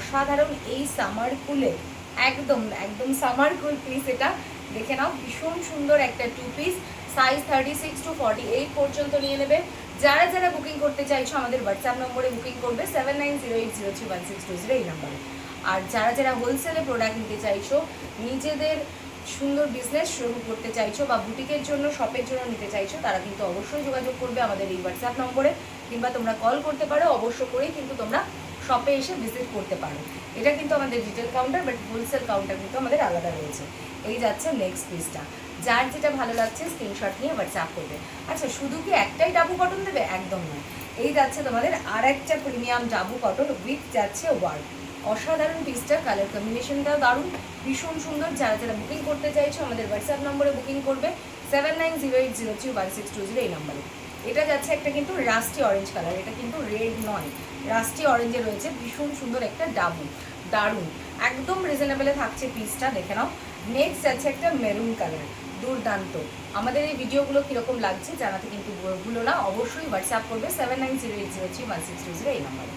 অসাধারণ এই সামার কুলে একদম একদম সামার কুল পিস। এটা দেখে নাও, ভীষণ সুন্দর একটা 2 পিস, সাইজ 36 to 48 পর্যন্ত নিয়ে নেবে। যারা যারা বুকিং করতে চাইছো আমাদের হোয়াটসঅ্যাপ নম্বরে বুকিং করবে 7908031620 এই নাম্বারে। আর যারা যারা হোলসেলে প্রোডাক্ট নিতে চাইছো, নিজেদের সুন্দর বিজনেস শুরু করতে চাইছো বা বুটিকের জন্য শপের জন্য নিতে চাইছো, তারা কিন্তু অবশ্যই যোগাযোগ করবে আমাদের এই হোয়াটসঅ্যাপ নম্বরে, কিংবা তোমরা কল করতে পারো। অবশ্য করেই কিন্তু তোমরা শপে এসে ভিজিট করতে পারো। এটা কিন্তু আমাদের retail counter, but wholesale counter কিন্তু আমাদের আলাদা রয়েছে। এই যাচ্ছে নেক্সট পিসটা, যার যেটা ভালো লাগছে স্ক্রিনশট নিয়ে হোয়াটসঅ্যাপ করবে। আচ্ছা, শুধু কি একটাই ডাবু কটন দেবে? একদম নয়। এই যাচ্ছে তোমাদের আর একটা প্রিমিয়াম ডাবু কটন উইথ যাচ্ছে ওয়ার্ক। অসাধারণ পিসটা, কালার কম্বিনেশনটাও দারুণ, ভীষণ সুন্দর। যারা যারা বুকিং করতে চাইছো আমাদের হোয়াটসঅ্যাপ নম্বরে বুকিং করবে 7908031620 এই নাম্বারে। এটা যাচ্ছে একটা কিন্তু রাস্টি অরেঞ্জ কালার, এটা কিন্তু রেড নয়, রাস্টি অরেঞ্জে রয়েছে, ভীষণ সুন্দর একটা ডাবু, দারুণ, একদম রিজনেবলে থাকছে পিসটা, দেখে নাও। নেক্সট যাচ্ছে একটা মেরুন কালার, দুর্দান্ত। আমাদের এই ভিডিওগুলো কীরকম লাগছে জানাতে কিন্তু ভুলো না, অবশ্যই হোয়াটসঅ্যাপ করবে 7908031620 এই নাম্বারে।